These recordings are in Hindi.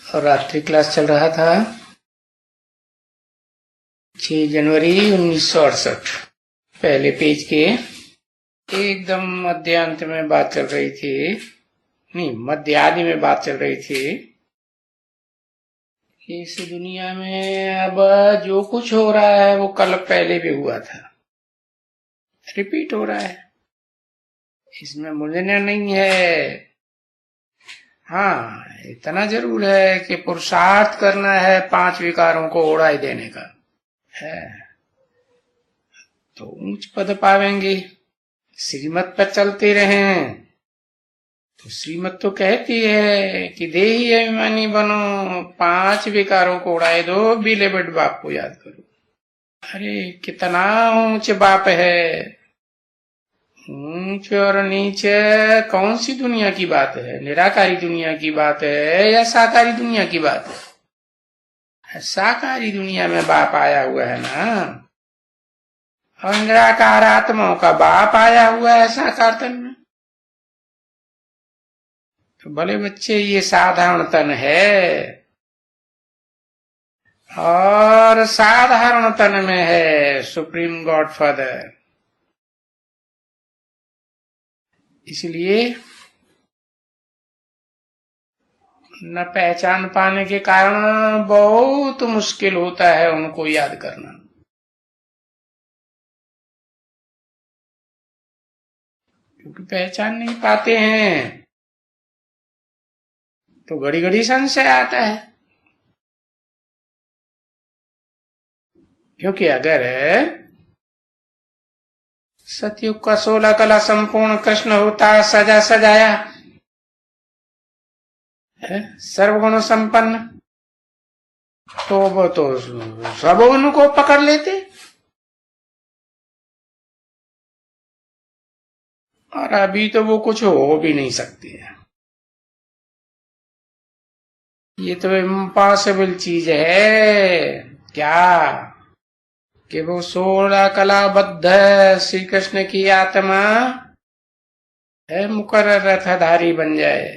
और रात्रि क्लास चल रहा था 6 जनवरी 1968। पहले पेज के एकदम मध्यांत में बात चल रही थी, नहीं मध्य आदि में बात चल रही थी। इस दुनिया में अब जो कुछ हो रहा है वो कल पहले भी हुआ था, रिपीट हो रहा है, इसमें मुझे नहीं है। हाँ, इतना जरूर है कि पुरुषार्थ करना है 5 विकारों को उड़ाई देने का है, तो ऊंच पद पावेंगे। श्रीमत पर चलते रहें तो श्रीमत तो कहती है कि देही अभिमानी बनो, 5 विकारों को उड़ाए दो, बीले बड़ बाप को याद करो। अरे कितना ऊंच बाप है, ऊंच और नीचे कौन सी दुनिया की बात है? निराकारी दुनिया की बात है या साकारी दुनिया की बात है? साकारी दुनिया में बाप आया हुआ है ना, और निराकार आत्माओं का बाप आया हुआ है साकार तन में। तो भले बच्चे, ये साधारण तन है और साधारण तन में है सुप्रीम गॉड फादर। इसलिए न पहचान पाने के कारण बहुत मुश्किल होता है उनको याद करना, क्योंकि पहचान नहीं पाते हैं तो घड़ी घड़ी संशय आता है। क्योंकि अगर सतयुग का 16 कला संपूर्ण कृष्ण होता, सजा सजाया, सर्वगुण संपन्न, तो वो तो सब उनको पकड़ लेते, और अभी तो वो कुछ हो भी नहीं सकती है। ये तो इम्पॉसिबल चीज है क्या कि वो 16 कलाबद्ध श्री कृष्ण की आत्मा है मुकर्रर रथधारी बन जाए।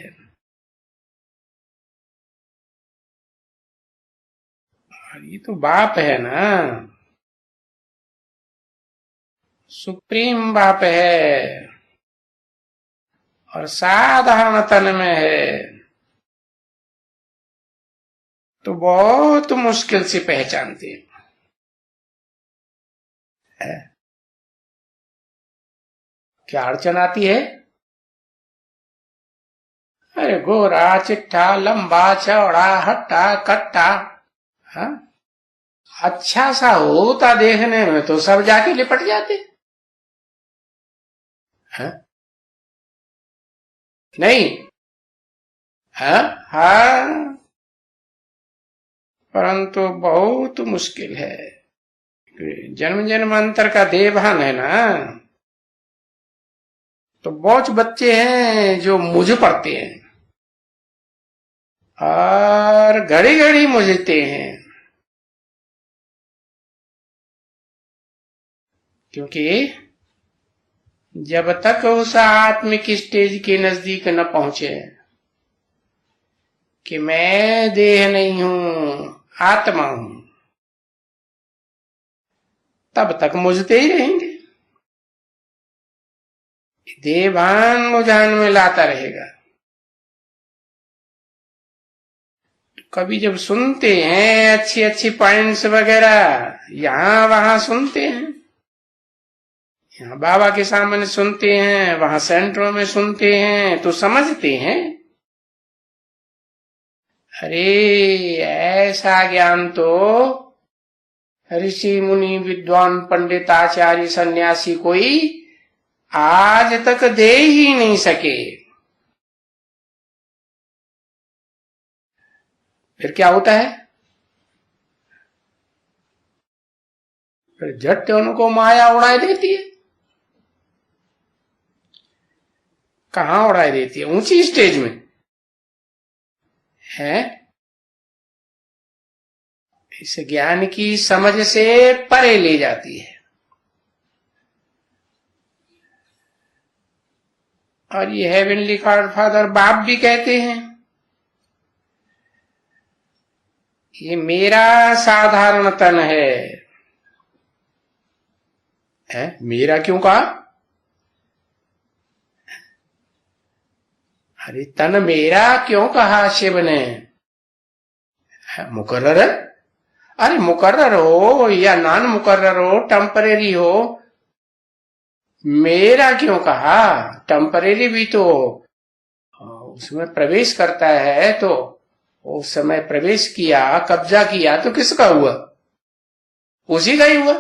ये तो बाप है ना, सुप्रीम बाप है और साधारण तन में है, तो बहुत मुश्किल से पहचानते हैं। क्या अड़चन आती है? अरे गोरा चिट्ठा लंबा चौड़ा हट्टा कट्टा, हाँ, अच्छा सा होता देखने में तो सब जाके लिपट जाते हैं? नहीं, हाँ हाँ, परंतु बहुत मुश्किल है। जन्म जन्मांतर का देवान है ना, तो बहुत बच्चे हैं जो मुझे पढ़ते हैं और घड़ी घड़ी मुझते हैं, क्योंकि जब तक उस आत्मिक स्टेज के नजदीक न पहुंचे कि मैं देह नहीं हूं, आत्मा हूं, तब तक मुझते ही रहेंगे। देवान मुझान में लाता रहेगा। कभी जब सुनते हैं अच्छी अच्छी पॉइंट्स वगैरह, यहां वहां सुनते हैं, यहाँ बाबा के सामने सुनते हैं, वहां सेंटरों में सुनते हैं, तो समझते हैं अरे ऐसा ज्ञान तो ऋषि मुनि विद्वान पंडित आचार्य सन्यासी कोई आज तक दे ही नहीं सके। फिर क्या होता है? फिर झट उनको माया उड़ाई देती है। कहां उड़ाई देती है? ऊंची स्टेज में है, इस ज्ञान की समझ से परे ले जाती है। और ये हेवनली गॉड फादर बाप भी कहते हैं ये मेरा साधारण तन है? मेरा क्यों कहा? अरे तन मेरा क्यों कहा शिव ने? मुकर्रर है? अरे मुकर्रर हो या नॉन मुकर्रर हो, टेम्परेरी हो, मेरा क्यों कहा? टेम्परेरी भी तो उसमें प्रवेश करता है, तो उस समय प्रवेश किया, कब्जा किया तो किसका हुआ? उसी का ही हुआ।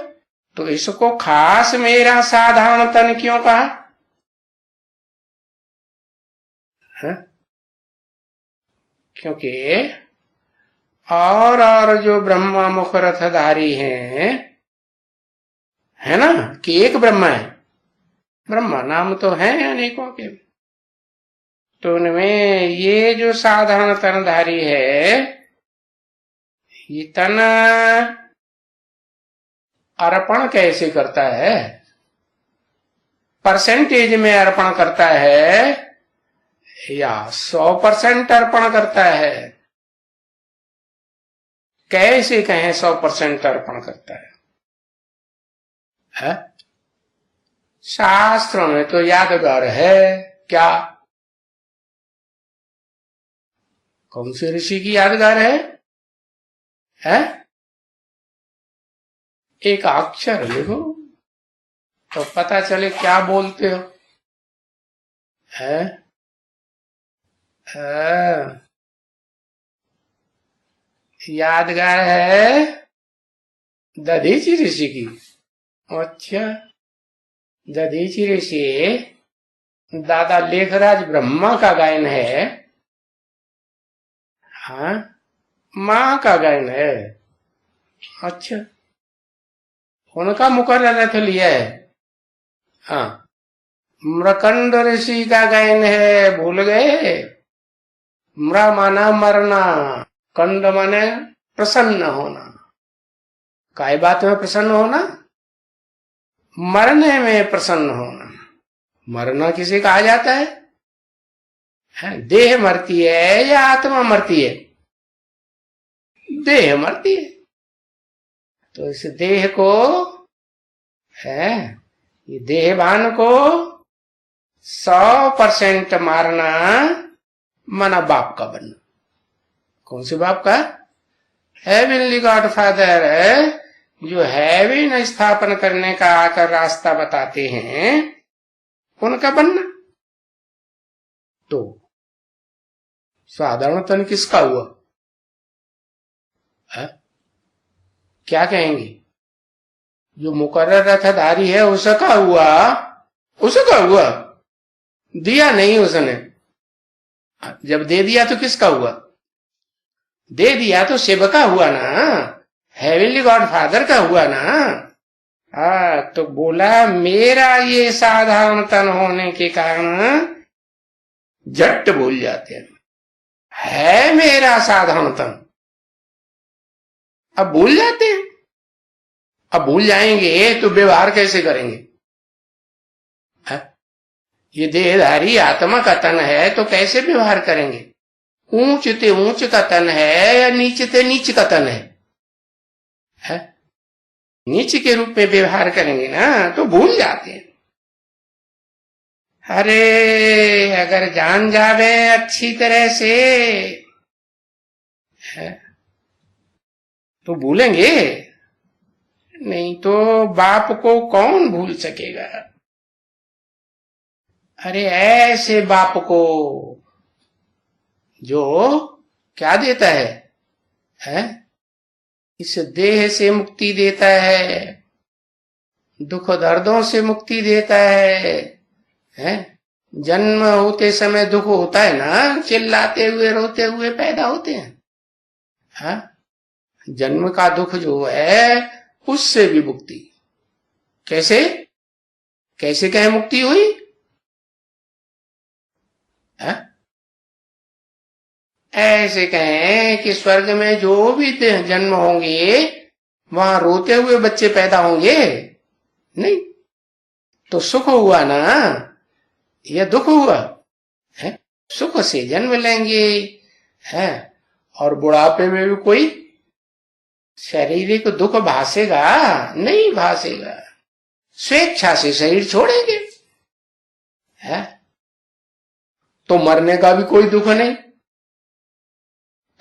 तो इसको खास मेरा साधारण तन क्यों कहा है? क्योंकि और जो ब्रह्मा मुख रथधारी हैं, है ना, कि एक ब्रह्मा है? ब्रह्मा नाम तो है अनेकों के, तो उनमें ये जो साधारण तनधारी है, ये तन अर्पण कैसे करता है? परसेंटेज में अर्पण करता है या 100% अर्पण करता है? कैसे कहें 100% अर्पण करता है? शास्त्रों में तो यादगार है क्या? कौन से ऋषि की यादगार है? एक अक्षर लिखो तो पता चले क्या बोलते हो। है? यादगार है दधीचि ऋषि की। अच्छा, दधीचि ऋषि दादा लेखराज ब्रह्मा का गायन है। हाँ, माँ का गायन है। अच्छा, उनका मुकर्रर रथ लिया है। हाँ, मृकंड ऋषि का गायन है, भूल गए? म्र माना मरना, कंड माने प्रसन्न होना। काय बात में प्रसन्न होना? मरने में प्रसन्न होना। मरना किसे कहा जाता है? देह मरती है या आत्मा मरती है? देह मरती है। तो इस देह को है, ये देहभान को 100% मारना मना बाप का बनना। कौन से बाप का? हेवनली गॉड फादर है, जो हेवन स्थापन करने का आकर रास्ता बताते हैं, उनका बनना। तो साधारण तन किसका हुआ है? क्या कहेंगे? जो मुकर्रर रथधारी है उसका हुआ? उसका हुआ? दिया नहीं उसने। जब दे दिया तो किसका हुआ? दे दिया तो शिव का हुआ ना, हेवनली गॉड फादर का हुआ ना। तो बोला मेरा ये साधारण तन होने के कारण झट भूल जाते हैं, है मेरा साधारण तन। अब भूल जाते हैं। अब भूल जाएंगे तो व्यवहार कैसे करेंगे? ये देहधारी आत्मा का तन है तो कैसे व्यवहार करेंगे? ऊंच ते ऊंच का तन है या नीच ते नीच का तन है? नीच के रूप में व्यवहार करेंगे ना तो भूल जाते हैं। अरे अगर जान जावे अच्छी तरह से है तो भूलेंगे नहीं, तो बाप को कौन भूल सकेगा? अरे ऐसे बाप को जो क्या देता है? इस देह से मुक्ति देता है, दुख दर्दों से मुक्ति देता है? जन्म होते समय दुख होता है ना, चिल्लाते हुए रोते हुए पैदा होते हैं। हाँ? जन्म का दुख जो है उससे भी मुक्ति। कैसे कैसे कहे मुक्ति हुई? है? ऐसे कहें कि स्वर्ग में जो भी जन्म होंगे वहां रोते हुए बच्चे पैदा होंगे? नहीं, तो सुख हुआ ना, यह दुख हुआ है? सुख से जन्म लेंगे है, और बुढ़ापे में भी कोई शारीरिक दुख भासेगा? नहीं भासेगा। स्वेच्छा से शरीर छोड़ेंगे, है? तो मरने का भी कोई दुख नहीं,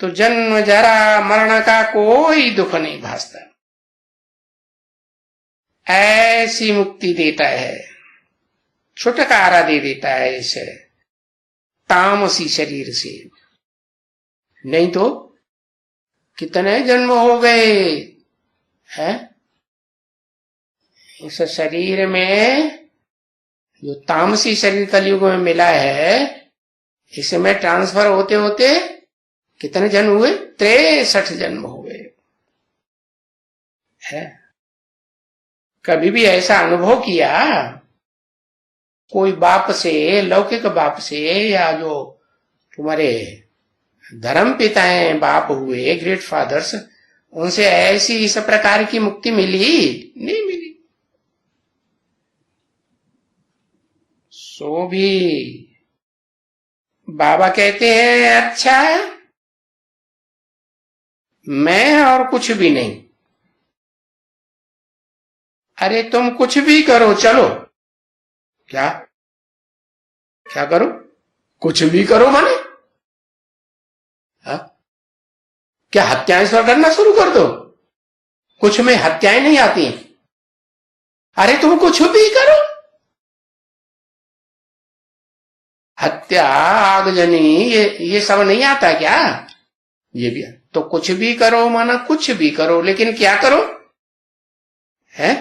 तो जन्म जरा मरण का कोई दुख नहीं भासता। ऐसी मुक्ति देता है, छुटकारा दे देता है इस तामसी शरीर से। नहीं तो कितने जन्म हो गए हैं इस शरीर में, जो तामसी शरीर कलयुग में मिला है, इसमें ट्रांसफर होते होते कितने जन्म हुए? 63 जन्म हो गए है। कभी भी ऐसा अनुभव किया कोई बाप से, लौकिक बाप से, या जो तुम्हारे धर्म पिता हैं, बाप हुए, ग्रेट फादर्स, उनसे ऐसी इस प्रकार की मुक्ति मिली? नहीं मिली। सो भी बाबा कहते हैं, अच्छा मैं और कुछ भी नहीं। अरे तुम कुछ भी करो, चलो। क्या क्या करो? कुछ भी करो माने हा? क्या हत्याएं करना शुरू कर दो? कुछ में हत्याएं नहीं आती। अरे तुम कुछ भी करो, हत्या, आगजनी, ये सब नहीं आता क्या? ये भी तो कुछ भी करो माना कुछ भी करो, लेकिन क्या करो है?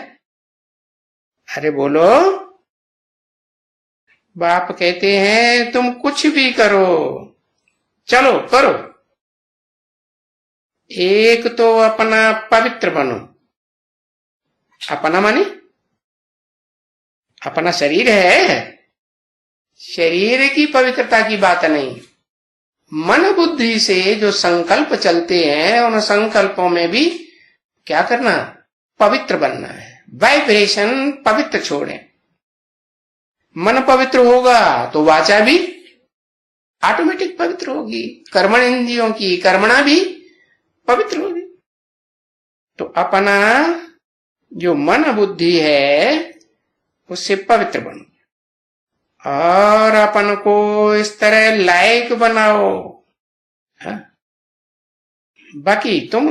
अरे बोलो। बाप कहते हैं तुम कुछ भी करो, चलो करो। एक तो अपना पवित्र बनो। अपना माने अपना शरीर है, शरीर की पवित्रता की बात नहीं। मन बुद्धि से जो संकल्प चलते हैं, उन संकल्पों में भी क्या करना? पवित्र बनना है। वाइब्रेशन पवित्र छोड़ें। मन पवित्र होगा तो वाचा भी ऑटोमेटिक पवित्र होगी, कर्मण इंद्रियों की कर्मणा भी पवित्र होगी। तो अपना जो मन बुद्धि है उससे पवित्र बनो, और अपन को इस तरह लायक बनाओ। हा? बाकी तुम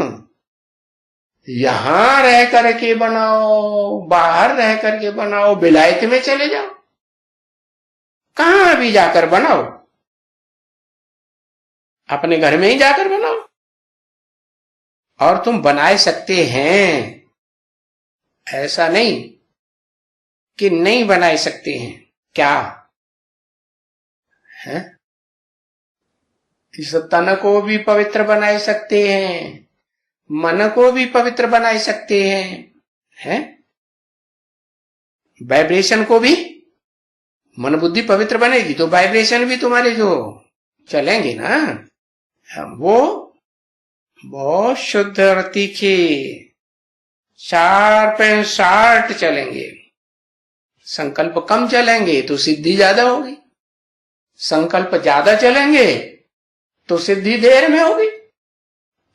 यहां रह करके बनाओ, बाहर रह करके बनाओ, विलायत में चले जाओ, कहां भी जाकर बनाओ, अपने घर में ही जाकर बनाओ। और तुम बनाए सकते हैं, ऐसा नहीं कि नहीं बनाए सकते हैं। क्या है? इस तन को भी पवित्र बनाए सकते हैं, मन को भी पवित्र बनाए सकते हैं? वाइब्रेशन को भी, मन बुद्धि पवित्र बनेगी तो वाइब्रेशन भी तुम्हारे जो चलेंगे ना, वो बहुत शुद्ध और तीखे, शार्प एंड शार्ट चलेंगे। संकल्प कम चलेंगे तो सिद्धि ज्यादा होगी, संकल्प ज्यादा चलेंगे तो सिद्धि देर में होगी।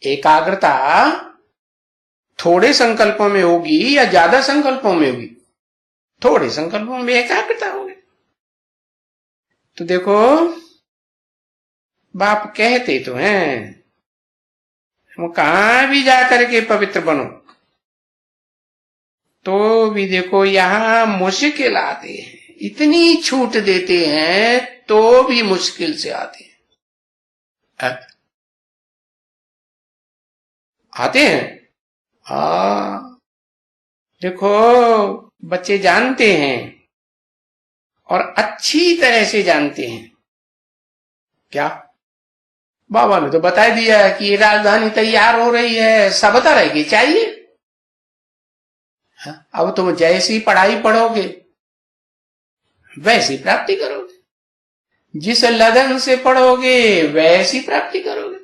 एकाग्रता थोड़े संकल्पों में होगी या ज्यादा संकल्पों में होगी? थोड़े संकल्पों में एकाग्रता होगी। तो देखो, बाप कहते तो हैं हम कहां भी जाकर के पवित्र बनो, तो भी देखो यहां मुश्किल आते हैं। इतनी छूट देते हैं तो भी मुश्किल से आते हैं। आते हैं। देखो बच्चे जानते हैं, और अच्छी तरह से जानते हैं। क्या? बाबा ने तो बता दिया है कि राजधानी तैयार हो रही है, सबता रहेगी चाहिए। अब तुम जैसी पढ़ाई पढ़ोगे वैसी प्राप्ति करोगे, जिस लगन से पढ़ोगे वैसी प्राप्ति करोगे।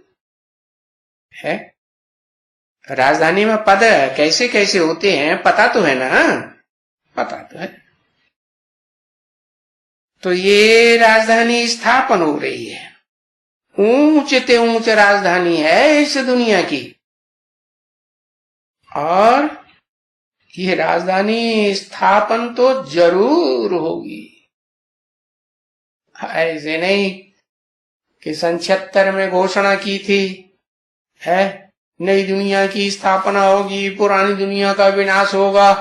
है? राजधानी में पद कैसे कैसे होते हैं पता तो है ना? पता तो है। तो ये राजधानी स्थापन हो रही है, ऊंच ते ऊंच राजधानी है इस दुनिया की। और ये राजधानी स्थापन तो जरूर होगी। ऐसे नहीं कि सन 76 में घोषणा की थी है नई दुनिया की स्थापना होगी, पुरानी दुनिया का विनाश होगा,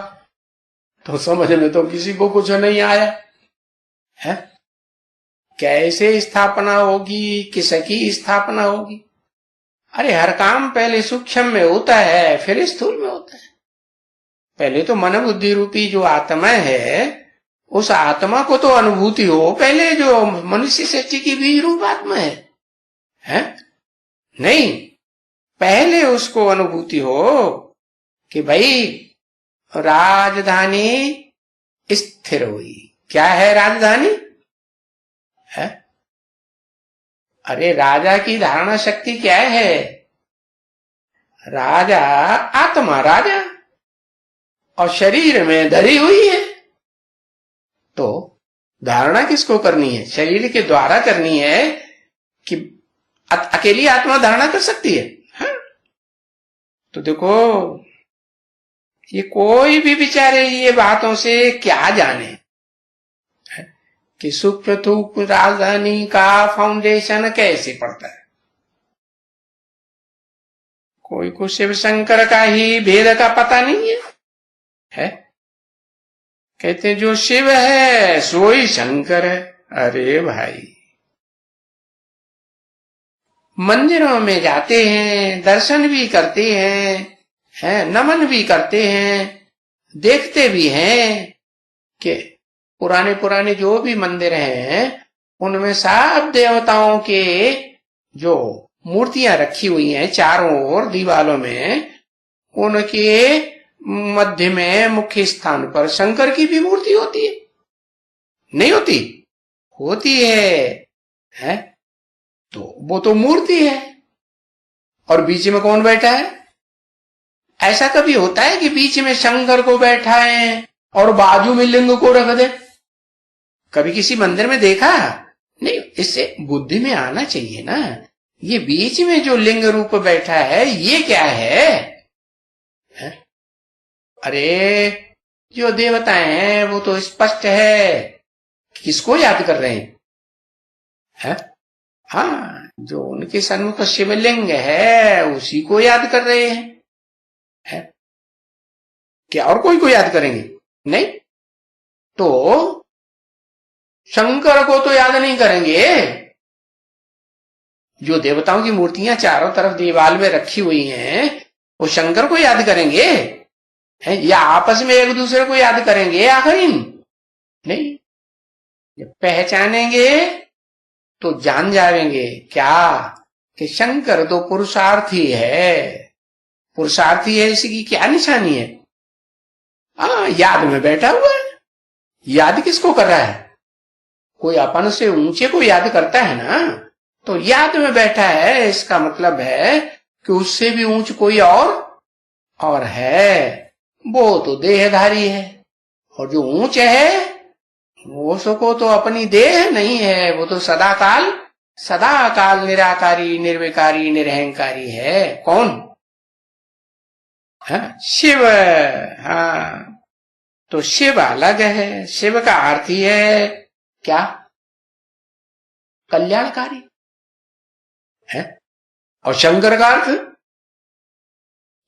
तो समझ में तो किसी को कुछ नहीं आया है। कैसे स्थापना होगी, किसकी स्थापना होगी? अरे हर काम पहले सूक्ष्म में होता है, फिर स्थूल में होता है। पहले तो मन बुद्धि रूपी जो आत्मा है, उस आत्मा को तो अनुभूति हो पहले, जो मनुष्य सृष्टि की बीज रूप आत्मा है? नहीं, पहले उसको अनुभूति हो कि भाई राजधानी स्थिर हुई। क्या है राजधानी? है? अरे राजा की धारणा शक्ति क्या है? राजा आत्मा राजा और शरीर में धरी हुई है। तो धारणा किसको करनी है? शरीर के द्वारा करनी है कि अकेली आत्मा धारणा कर सकती है? हाँ? तो देखो, ये कोई भी बेचारे ये बातों से क्या जाने कि सूक्ष्म राजधानी का फाउंडेशन कैसे पड़ता है। कोई को शिव शंकर का ही भेद का पता नहीं है? कहते हैं जो शिव है सो ही शंकर है। अरे भाई, मंदिरों में जाते हैं, दर्शन भी करते हैं, नमन भी करते हैं, देखते भी हैं कि पुराने पुराने जो भी मंदिर हैं उनमें सब देवताओं के जो मूर्तियां रखी हुई हैं चारों ओर दीवालों में, उनके मध्य में मुख्य स्थान पर शंकर की भी मूर्ति होती है। नहीं होती? होती है? तो वो तो मूर्ति है। और बीच में कौन बैठा है? ऐसा कभी होता है कि बीच में शंकर को बैठाएं और बाजू में लिंग को रख दे? कभी किसी मंदिर में देखा? नहीं। इससे बुद्धि में आना चाहिए ना, ये बीच में जो लिंग रूप बैठा है ये क्या है? अरे जो देवताएं हैं वो तो स्पष्ट है किसको याद कर रहे हैं? हाँ, जो उनके सन्मुख शिवलिंग है उसी को याद कर रहे हैं। क्या और कोई को याद करेंगे? नहीं। तो शंकर को तो याद नहीं करेंगे। जो देवताओं की मूर्तियां चारों तरफ दीवार में रखी हुई हैं वो शंकर को याद करेंगे या आपस में एक दूसरे को याद करेंगे? आखिर नहीं। जब पहचानेंगे तो जान जाएंगे क्या कि शंकर तो पुरुषार्थी है। पुरुषार्थी है, इसकी क्या निशानी है? याद में बैठा हुआ है। याद किसको कर रहा है? कोई अपन से ऊंचे को याद करता है ना, तो याद में बैठा है, इसका मतलब है कि उससे भी ऊंच कोई और है। वो तो देहधारी है, और जो ऊंच है वो उसको तो अपनी देह नहीं है, वो तो सदा काल निराकारी निर्विकारी निरहंकारी है। कौन? शिव। हाँ, तो शिव अलग है। शिव का अर्थ ही है क्या? कल्याणकारी है। और शंकर का अर्थ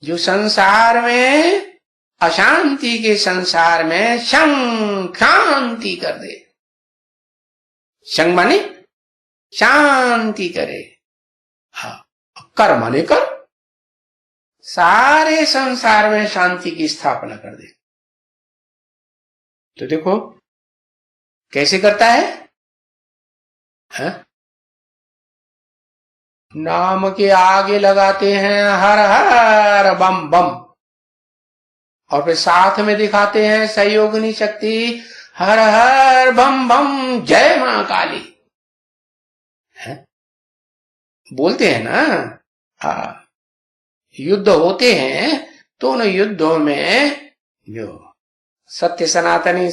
जो संसार में अशांति के संसार में शांति कर दे। शंग माने शांति करे, हाँ, कर माने कर, सारे संसार में शांति की स्थापना कर दे। तो देखो कैसे करता है? नाम के आगे लगाते हैं हर हर बम बम, और फिर साथ में दिखाते हैं सहयोगिनी शक्ति हर हर बम बम जय मां काली। बोलते हैं ना, युद्ध होते हैं तो उन युद्धों में जो सत्य सनातनी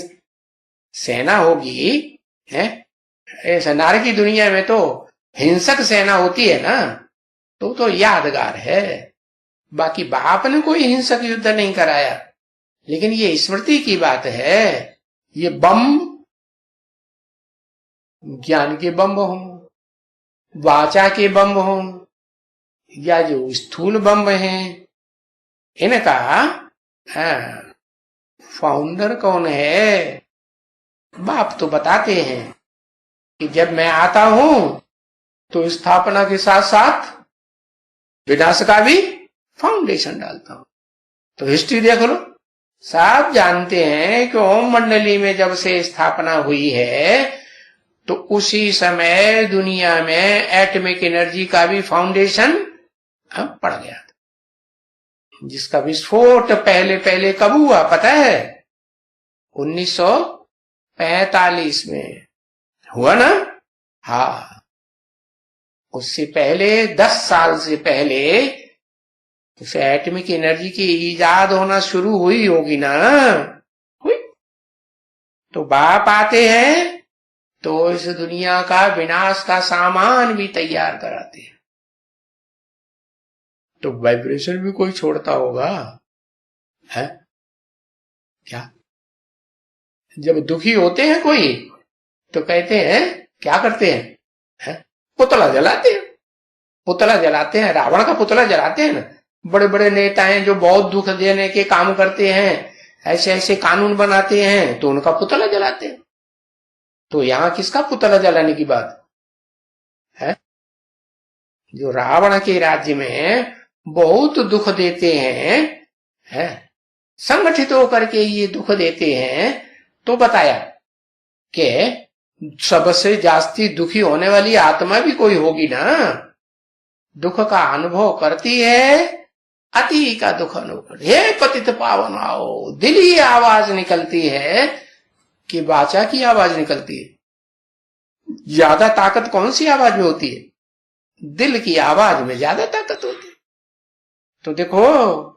सेना होगी है, ऐसा नार की दुनिया में तो हिंसक सेना होती है ना, तो यादगार है। बाकी बाप ने कोई हिंसक युद्ध नहीं कराया, लेकिन ये स्मृति की बात है। ये बम ज्ञान के बम हो, वाचा के बम हो, या जो स्थूल बम हैं, इनका फाउंडर कौन है? बाप तो बताते हैं कि जब मैं आता हूं तो स्थापना के साथ साथ विनाश का भी फाउंडेशन डालता हूं। तो हिस्ट्री देख लो, सब जानते हैं कि ओम मंडली में जब से स्थापना हुई है तो उसी समय दुनिया में एटॉमिक एनर्जी का भी फाउंडेशन पड़ गया था, जिसका विस्फोट पहले पहले कब हुआ पता है? 1945 में हुआ ना। हाँ, उससे पहले 10 साल से पहले उसे एटॉमिक एनर्जी की इजाद होना शुरू हुई होगी ना, हुई। तो बाप आते हैं तो इस दुनिया का विनाश का सामान भी तैयार कराते हैं। तो वाइब्रेशन भी कोई छोड़ता होगा है क्या? जब दुखी होते हैं कोई तो कहते हैं, क्या करते हैं? पुतला जलाते हैं। पुतला जलाते हैं, रावण का पुतला जलाते हैं ना। बड़े बड़े नेता हैं जो बहुत दुख देने के काम करते हैं, ऐसे ऐसे कानून बनाते हैं, तो उनका पुतला जलाते हैं। तो यहां किसका पुतला जलाने की बात है? जो रावण के राज्य में बहुत दुख देते हैं, संगठित होकर के ये दुख देते हैं, तो बताया कि सबसे जास्ती दुखी होने वाली आत्मा भी कोई होगी ना, दुख का अनुभव करती है, अति का दुख अनुभव। हे पतित पावन आओ, दिली आवाज निकलती है कि वाचा की आवाज निकलती है। ज्यादा ताकत कौन सी आवाज में होती है? दिल की आवाज में ज्यादा ताकत होती है। तो देखो,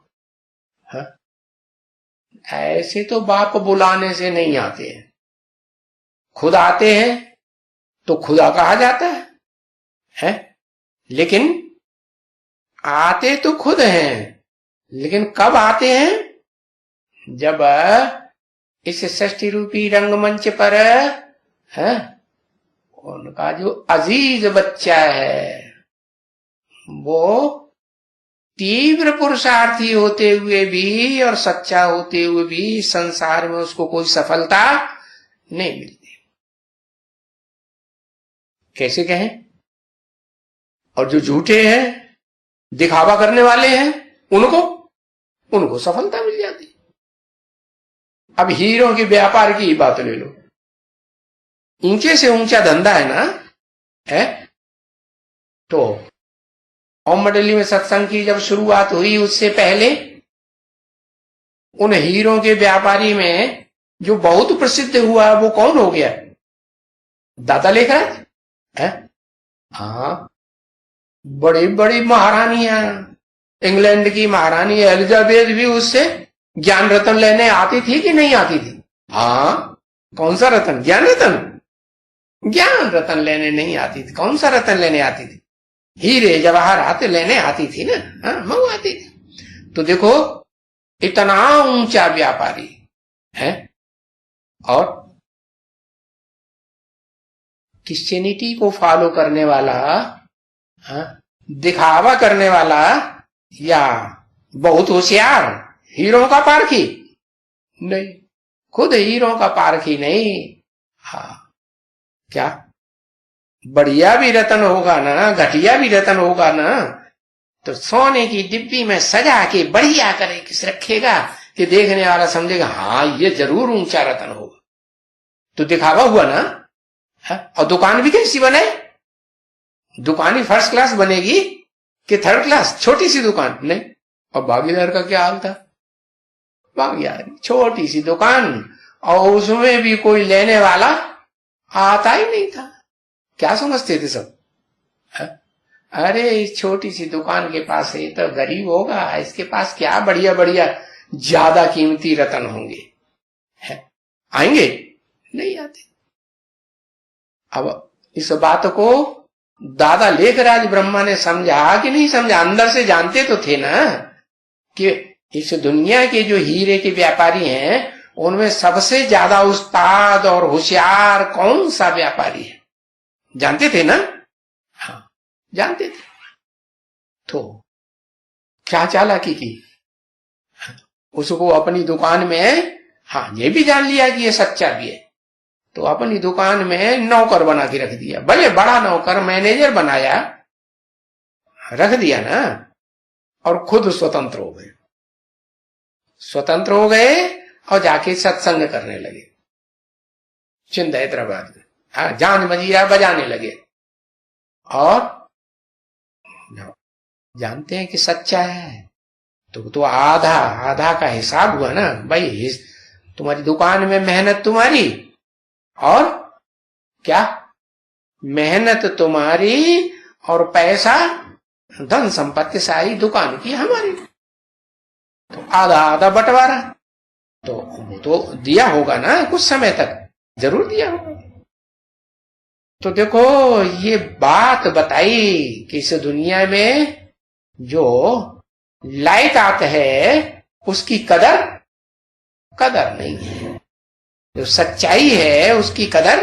ऐसे तो बाप बुलाने से नहीं आते हैं, खुद आते हैं तो खुदा कहा जाता है? लेकिन आते तो खुद हैं, लेकिन कब आते हैं? जब इस सृष्टि रूपी रंगमंच पर उनका जो अजीज बच्चा है वो तीव्र पुरुषार्थी होते हुए भी और सच्चा होते हुए भी संसार में उसको कोई सफलता नहीं मिलती। कैसे कहें? और जो झूठे हैं, दिखावा करने वाले हैं, उनको सफलता मिल जाती। अब हीरो के व्यापार की बात ले लो, ऊंचे से ऊंचा धंधा है ना, है? तो ओम मंडली में सत्संग की जब शुरुआत हुई, उससे पहले उन हीरो के व्यापारी में जो बहुत प्रसिद्ध हुआ वो कौन हो गया? दादा लेखराज है। हाँ, बड़ी बड़ी महारानियां, इंग्लैंड की महारानी एलिजाबेथ भी उससे ज्ञान रत्न लेने आती थी कि नहीं आती थी? हाँ, कौन सा रत्न? ज्ञान रत्न। ज्ञान रत्न लेने नहीं आती थी, कौन सा रत्न लेने आती थी? हीरे जवाहरात लेने आती थी ना। हाँ, मऊ आती थी। तो देखो, इतना ऊंचा व्यापारी है और क्रिश्चियनिटी को फॉलो करने वाला, दिखावा करने वाला, या बहुत होशियार हीरो का पारखी नहीं, खुद हीरो का पारखी नहीं। हाँ, क्या बढ़िया भी रतन होगा ना, घटिया भी रतन होगा ना, तो सोने की डिब्बी में सजा के बढ़िया करे किस रखेगा कि देखने वाला समझेगा हाँ ये जरूर ऊंचा रतन होगा। तो दिखावा हुआ ना। और दुकान भी कैसी बने? दुकान ही फर्स्ट क्लास बनेगी कि थर्ड क्लास? छोटी सी दुकान नहीं। और भागीदार का क्या हाल था? भागीदार छोटी सी दुकान, और उसमें भी कोई लेने वाला आता ही नहीं था। क्या समझते थे सब? अरे इस छोटी सी दुकान के पास है तो गरीब होगा, इसके पास क्या बढ़िया बढ़िया ज्यादा कीमती रतन होंगे, आएंगे? नहीं आते। अब इस बात को दादा लेखराज ब्रह्मा ने समझा कि नहीं समझा? अंदर से जानते तो थे ना कि इस दुनिया के जो हीरे के व्यापारी हैं उनमें सबसे ज्यादा उस्ताद और होशियार कौन सा व्यापारी है? जानते थे ना? हाँ, जानते थे। तो क्या चालाकी की, उसको अपनी दुकान में, हाँ ये भी जान लिया कि ये सच्चा भी है, तो अपनी दुकान में नौकर बना के रख दिया, भले बड़ा नौकर, मैनेजर बनाया, रख दिया ना, और खुद स्वतंत्र हो गए। स्वतंत्र हो गए और जाके सत्संग करने लगे चिंद हैदराबाद में। हाँ, जान मजीरा बजाने लगे और जानते हैं कि सच्चा है तो आधा आधा का हिसाब हुआ ना भाई। तुम्हारी दुकान में मेहनत तुम्हारी, और क्या मेहनत तुम्हारी, और पैसा धन संपत्ति सारी दुकान की हमारी, तो आधा आधा बंटवारा। तो वो तो दिया होगा ना, कुछ समय तक जरूर दिया होगा। तो देखो ये बात बताई कि इस दुनिया में जो लायकात है उसकी कदर नहीं है, जो सच्चाई है उसकी कदर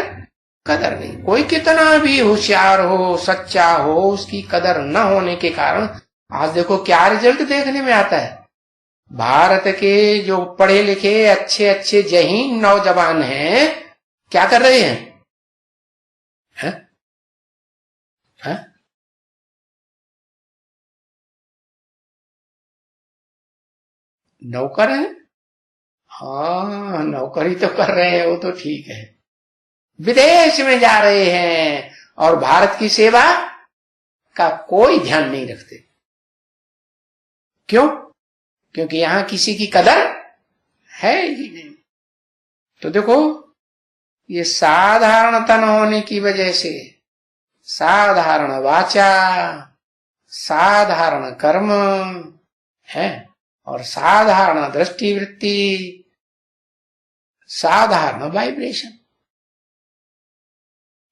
नहीं। कोई कितना भी होशियार हो, सच्चा हो, उसकी कदर न होने के कारण आज देखो क्या रिजल्ट देखने में आता है। भारत के जो पढ़े लिखे अच्छे अच्छे जहीन नौजवान हैं, क्या कर रहे हैं? है? है? नौकर है, हाँ नौकरी तो कर रहे हैं, वो तो ठीक है। विदेश में जा रहे हैं और भारत की सेवा का कोई ध्यान नहीं रखते। क्यों? क्योंकि यहां किसी की कदर है ही नहीं। तो देखो ये साधारण तन होने की वजह से साधारण वाचा, साधारण कर्म है, और साधारण दृष्टिवृत्ति, साधारण वाइब्रेशन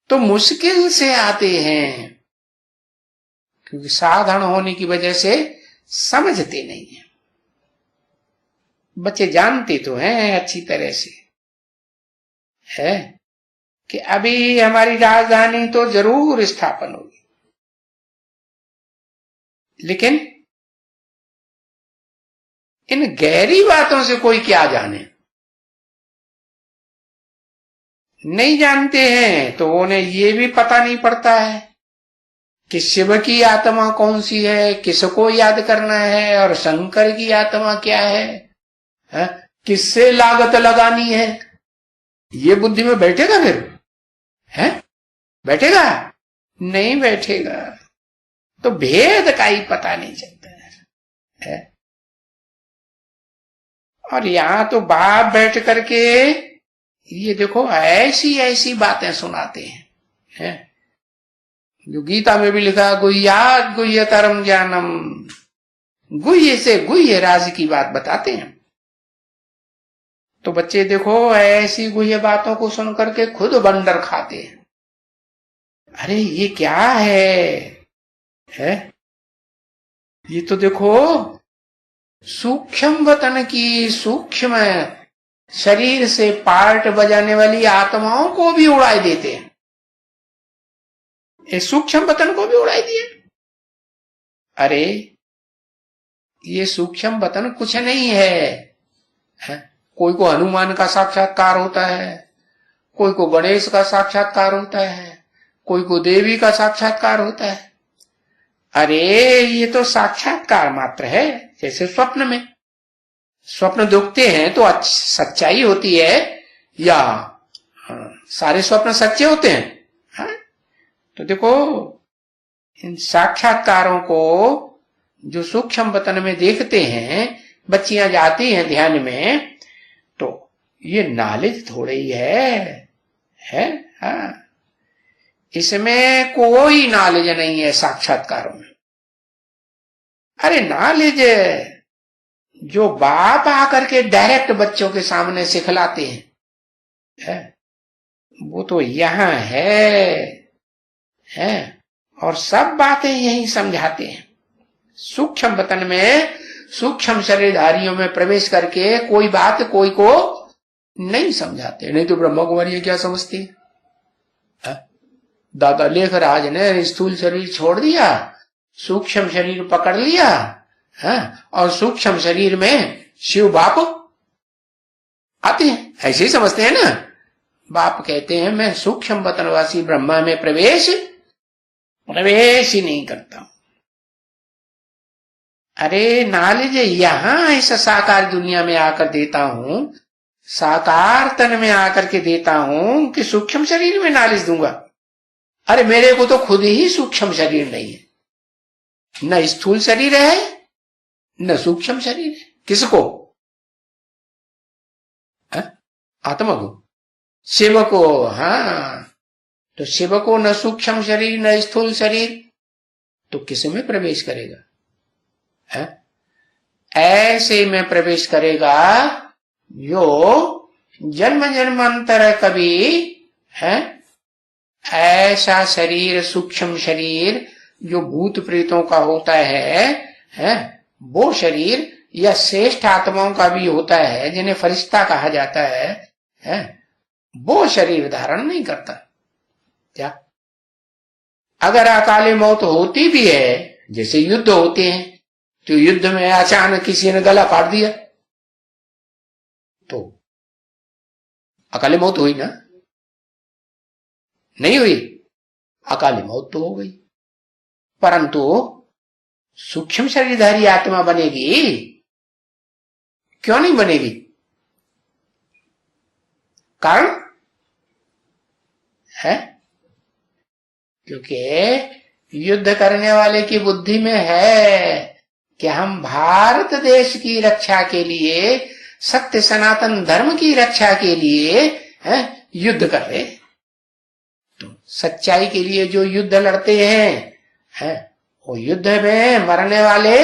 तो मुश्किल से आते हैं, क्योंकि साधारण होने की वजह से समझते नहीं है। बच्चे जानते तो हैं अच्छी तरह से है कि अभी हमारी राजधानी तो जरूर स्थापन होगी, लेकिन इन गहरी बातों से कोई क्या जाने, नहीं जानते हैं। तो उन्हें ये भी पता नहीं पड़ता है कि शिव की आत्मा कौन सी है, किसको याद करना है, और शंकर की आत्मा क्या है, किससे लागत लगानी है। ये बुद्धि में बैठेगा फिर? है बैठेगा? नहीं बैठेगा। तो भेद का ही पता नहीं चलता है। और यहां तो बाप बैठ करके ये देखो ऐसी ऐसी बातें सुनाते हैं, जो गीता में भी लिखा, गुह्यात् गुह्यतरम ज्ञानम, गुह्य से गुह्य राज की बात बताते हैं। तो बच्चे देखो ऐसी गुह्य बातों को सुन करके खुद बंडर खाते हैं। अरे ये क्या है? ये तो देखो सूक्ष्म वतन की, सूक्ष्म शरीर से पार्ट बजाने वाली आत्माओं को भी उड़ाई देते हैं। इस सूक्ष्म वतन को भी उड़ाई दिए। अरे ये सूक्ष्म वतन कुछ नहीं है। कोई को हनुमान का साक्षात्कार होता है, कोई को गणेश का साक्षात्कार होता है, कोई को देवी का साक्षात्कार होता है। अरे ये तो साक्षात्कार मात्र है। जैसे स्वप्न में स्वप्न देखते हैं तो सच्चाई होती है, या सारे स्वप्न सच्चे होते हैं? हाँ? तो देखो इन साक्षात्कारों को जो सूक्ष्म वतन में देखते हैं, बच्चियां जाती हैं ध्यान में, तो ये नॉलेज थोड़ी ही है? हाँ। इसमें कोई नॉलेज नहीं है साक्षात्कारों में। अरे नॉलेज जो बाप आकर के डायरेक्ट बच्चों के सामने सिखलाते हैं, वो तो यहां है, और सब बातें यही समझाते हैं। सूक्ष्म वतन में सूक्ष्म शरीरधारियों में प्रवेश करके कोई बात कोई को नहीं समझाते। नहीं तो ब्रह्मा कुमारी क्या समझती है? दादा लेखराज ने स्थूल शरीर छोड़ दिया, सूक्ष्म शरीर पकड़ लिया है, और सूक्ष्म शरीर में शिव बाप आते हैं, ऐसे ही समझते हैं ना। बाप कहते हैं मैं सूक्ष्म वतनवासी ब्रह्मा में प्रवेश ही नहीं करता हूं। अरे नॉलेज यहां इस साकार दुनिया में आकर देता हूं, साकार तन में आकर के देता हूं कि सूक्ष्म शरीर में नॉलेज दूंगा। अरे मेरे को तो खुद ही सूक्ष्म शरीर नहीं है, न स्थूल शरीर है न सूक्ष्म शरीर है। किसको? आत्मा को, शिव को। हाँ, तो शिव को न सूक्ष्म शरीर न स्थूल शरीर, तो किस में प्रवेश करेगा? है ऐसे में प्रवेश करेगा जो जन्म जन्मांतर कभी है ऐसा शरीर, सूक्ष्म शरीर जो भूत प्रेतों का होता है वो शरीर, या श्रेष्ठ आत्माओं का भी होता है जिन्हें फरिश्ता कहा जाता है वो शरीर धारण नहीं करता। क्या? अगर अकाले मौत होती भी है, जैसे युद्ध होते हैं, तो युद्ध में अचानक किसी ने गला काट दिया तो अकाले मौत हुई ना? नहीं हुई? अकाली मौत तो हो गई। परंतु सूक्ष्म शरीरधारी आत्मा बनेगी, क्यों नहीं बनेगी? कारण है क्योंकि युद्ध करने वाले की बुद्धि में है कि हम भारत देश की रक्षा के लिए, सत्य सनातन धर्म की रक्षा के लिए युद्ध कर रहे। तो सच्चाई के लिए जो युद्ध लड़ते हैं वो युद्ध में मरने वाले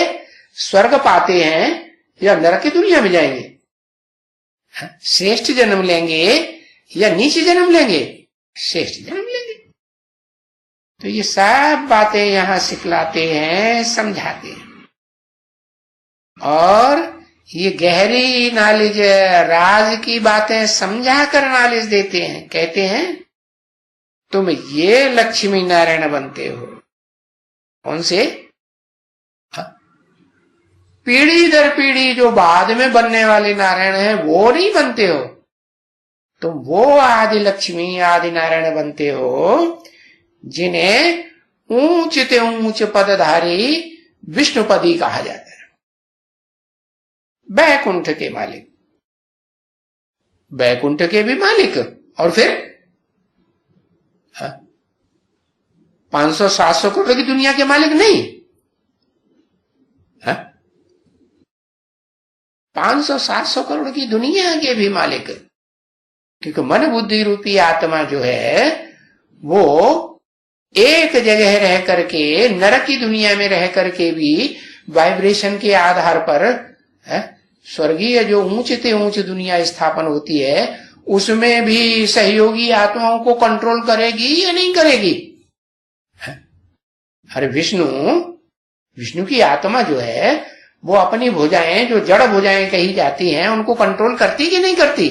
स्वर्ग पाते हैं या नरक की दुनिया में जाएंगे? श्रेष्ठ जन्म लेंगे या नीच जन्म लेंगे? श्रेष्ठ जन्म लेंगे। तो ये सब बातें यहां सिखलाते हैं, समझाते हैं, और ये गहरी नॉलेज, राज की बातें समझा कर नॉलेज देते हैं। कहते हैं तुम ये लक्ष्मी नारायण बनते हो। कौन से? पीढ़ी दर पीढ़ी जो बाद में बनने वाले नारायण हैं वो नहीं बनते हो तुम, वो आदि लक्ष्मी आदि नारायण बनते हो जिन्हें ऊंच ते ऊंच पदधारी विष्णुपदी कहा जाता है। बैकुंठ के मालिक, बैकुंठ के भी मालिक, और फिर 500-700 करोड़ की दुनिया के मालिक नहीं, 500-700 करोड़ की दुनिया के भी मालिक। क्योंकि मन बुद्धि रूपी आत्मा जो है वो एक जगह रह करके, नरक की दुनिया में रह करके भी वाइब्रेशन के आधार पर स्वर्गीय जो ऊंचे ऊंच दुनिया स्थापन होती है उसमें भी सहयोगी आत्माओं को कंट्रोल करेगी या नहीं करेगी? अरे विष्णु की आत्मा जो है वो अपनी भुजाएं, जो जड़ भुजाएं कही जाती हैं, उनको कंट्रोल करती कि नहीं करती?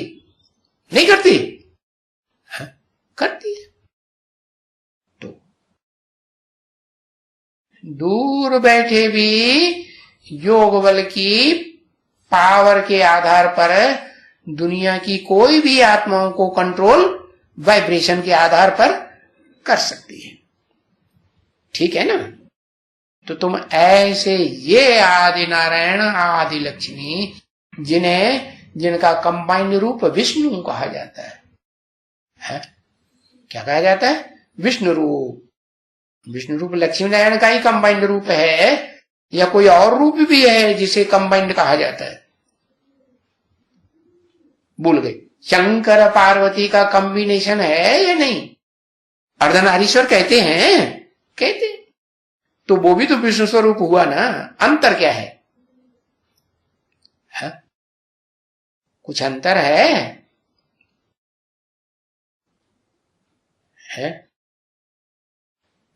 नहीं करती? करती है। तो दूर बैठे भी योग बल की पावर के आधार पर दुनिया की कोई भी आत्माओं को कंट्रोल वाइब्रेशन के आधार पर कर सकती है। ठीक है ना? तो तुम ऐसे ये आदि नारायण आदि लक्ष्मी, जिनका कंबाइंड रूप विष्णु कहा जाता है? क्या कहा जाता है? विष्णु रूप। विष्णु रूप लक्ष्मी नारायण का ही कंबाइंड रूप है या कोई और रूप भी है जिसे कंबाइंड कहा जाता है? भूल गए। शंकर पार्वती का कॉम्बिनेशन है या नहीं? अर्धनारीश्वर कहते हैं, कहते हैं। तो वो भी तो विष्णु स्वरूप हुआ ना। अंतर क्या है? कुछ अंतर है?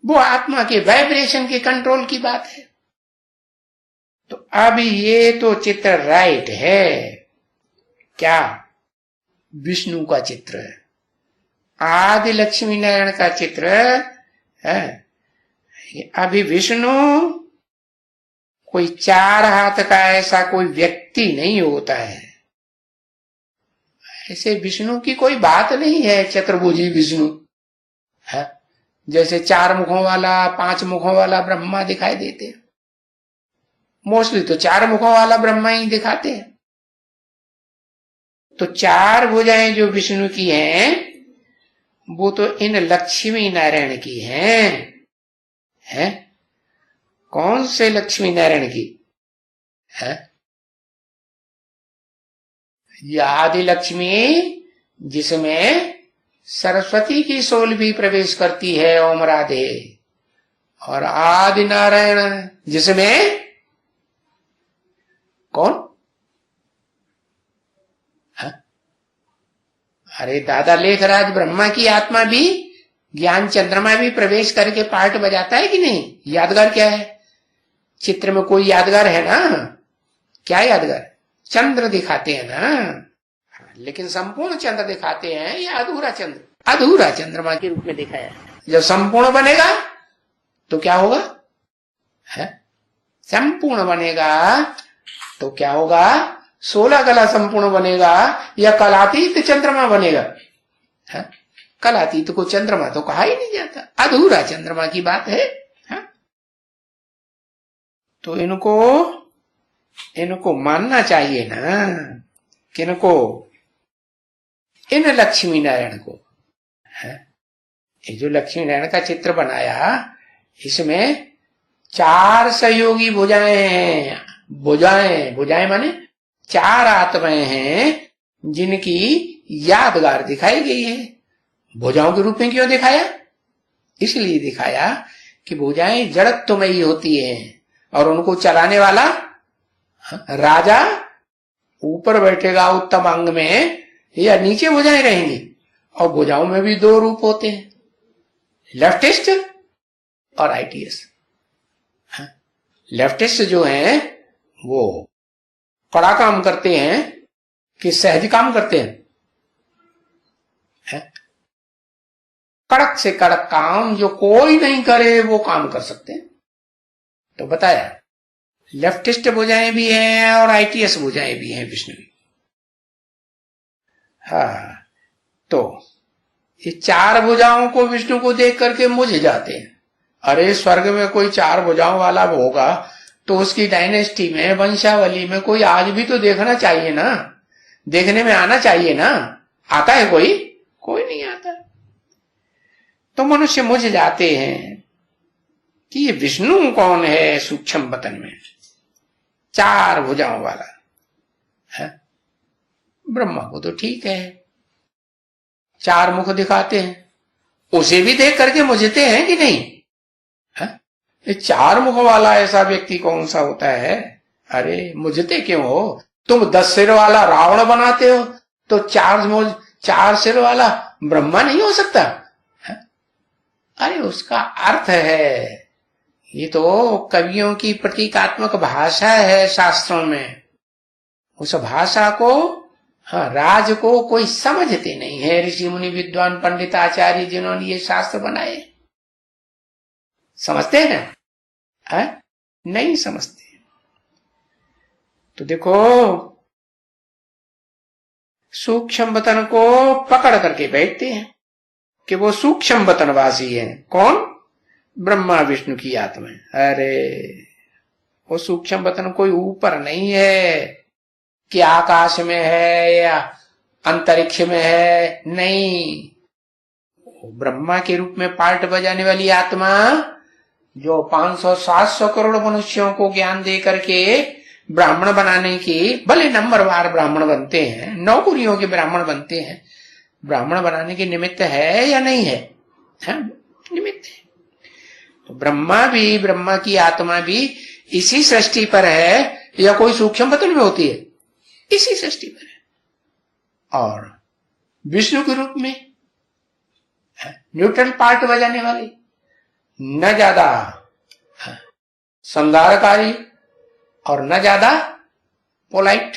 वो आत्मा के वाइब्रेशन के कंट्रोल की बात है। तो अब ये तो चित्र राइट है, क्या? विष्णु का चित्र है, आदि लक्ष्मी नारायण का चित्र है। अभी विष्णु कोई 4 हाथ का ऐसा कोई व्यक्ति नहीं होता है, ऐसे विष्णु की कोई बात नहीं है, चतुर्भुजी विष्णु है। जैसे 4 मुखों वाला 5 मुखों वाला ब्रह्मा दिखाई देते हैं, मोस्टली तो 4 मुखों वाला ब्रह्मा ही दिखाते हैं। तो 4 भुजाएं जो विष्णु की हैं वो तो इन लक्ष्मी नारायण की हैं? कौन से लक्ष्मी नारायण की है? ये आदि लक्ष्मी जिसमें सरस्वती की सोल भी प्रवेश करती है, ओम राधे, और आदि नारायण जिसमें कौन है? अरे दादा लेखराज, ब्रह्मा की आत्मा भी ज्ञान चंद्रमा भी प्रवेश करके पार्ट बजाता है कि नहीं? यादगार क्या है? चित्र में कोई यादगार है ना? क्या यादगार? चंद्र दिखाते हैं ना, लेकिन संपूर्ण चंद्र दिखाते हैं या अधूरा चंद्र? अधूरा चंद्रमा के रूप में दिखाया है। जब संपूर्ण बनेगा तो क्या होगा? है संपूर्ण बनेगा तो क्या होगा? 16 कला संपूर्ण बनेगा या कलातीत चंद्रमा बनेगा? है कलातीत को चंद्रमा तो कहा ही नहीं जाता, अधूरा चंद्रमा की बात है। तो इनको मानना चाहिए ना, किनको? इन लक्ष्मी नारायण को है। ये जो लक्ष्मी नारायण का चित्र बनाया, इसमें 4 सहयोगी भुजाएं हैं। भुजाएं माने 4 आत्माएं हैं जिनकी यादगार दिखाई गई है। भुजाओं के रूप में क्यों दिखाया? इसलिए दिखाया कि भुजाएं जड़त्वमयी होती हैं और उनको चलाने वाला राजा ऊपर बैठेगा उत्तम अंग में या नीचे भुजाएं रहेंगी। और भुजाओं में भी 2 रूप होते हैं, लेफ्टिस्ट और राइटिस्ट। लेफ्टिस्ट जो हैं वो कड़ा काम करते हैं कि सहज काम करते हैं? कड़क से कड़क काम जो कोई नहीं करे वो काम कर सकते हैं। तो बताया लेफ्टिस्ट भुजाएं भी हैं और आईटीएस भुजाएं भी हैं विष्णु की। हाँ, तो ये 4 भुजाओं को विष्णु को देख करके मुझ जाते हैं। अरे स्वर्ग में कोई 4 भुजाओं वाला होगा तो उसकी डायनेस्टी में, वंशावली में कोई आज भी तो देखना चाहिए ना, देखने में आना चाहिए ना। आता है कोई नहीं आता। तो मनुष्य मुझ जाते हैं कि ये विष्णु कौन है सूक्ष्म वतन में, 4 भुजाओं वाला है। ब्रह्मा को तो ठीक है, 4 मुख दिखाते हैं, उसे भी देख करके मुझते हैं कि नहीं? ये 4 मुख वाला ऐसा व्यक्ति कौन सा होता है? अरे मुझते क्यों हो? तुम 10 सिर वाला रावण बनाते हो तो 4 सिर वाला ब्रह्मा नहीं हो सकता? अरे उसका अर्थ है, ये तो कवियों की प्रतीकात्मक भाषा है शास्त्रों में। उस भाषा को, राज को कोई समझते नहीं है ऋषि मुनि विद्वान पंडित आचार्य जिन्होंने ये शास्त्र बनाए। समझते हैं ना? नहीं समझते। तो देखो सूक्ष्म वतन को पकड़ करके बैठते हैं कि वो सूक्ष्म वतनवासी है। कौन? ब्रह्मा विष्णु की आत्मा। अरे वो सूक्ष्म वतन कोई ऊपर नहीं है कि आकाश में है या अंतरिक्ष में है, नहीं। ब्रह्मा के रूप में पार्ट बजाने वाली आत्मा जो 500-700 करोड़ मनुष्यों को ज्ञान दे करके ब्राह्मण बनाने की, भले नंबरवार ब्राह्मण बनते हैं, नौकरियों के ब्राह्मण बनते हैं, ब्राह्मण बनाने के निमित्त है या नहीं है? निमित्त है। तो ब्रह्मा की आत्मा भी इसी सृष्टि पर है या कोई सूक्ष्म वतन में होती है? इसी सृष्टि पर है। और विष्णु के रूप में न्यूट्रल पार्ट बजाने वाली, न ज्यादा संगारकारी और न ज्यादा पोलाइट,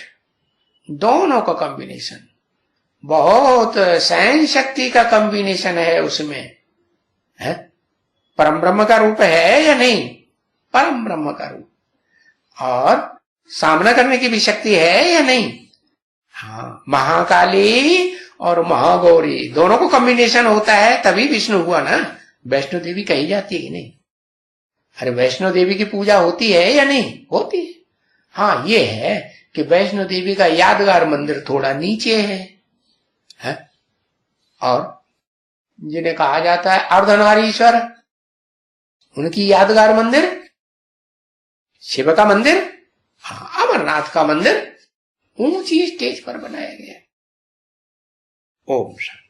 दोनों का कॉम्बिनेशन, बहुत सहन शक्ति का कॉम्बिनेशन है उसमें। है परम ब्रह्म का रूप है या नहीं? परम ब्रह्म का रूप, और सामना करने की भी शक्ति है या नहीं? हाँ, महाकाली और महागौरी दोनों को कॉम्बिनेशन होता है तभी विष्णु हुआ ना। वैष्णो देवी कही जाती है कि नहीं? अरे वैष्णो देवी की पूजा होती है या नहीं होती है? हाँ, ये है कि वैष्णो देवी का यादगार मंदिर थोड़ा नीचे है? और जिन्हें कहा जाता है अर्धनारीश्वर, उनकी यादगार मंदिर शिव का मंदिर, हाँ, अमरनाथ का मंदिर ऊंची स्टेज पर बनाया गया। ओम शांति।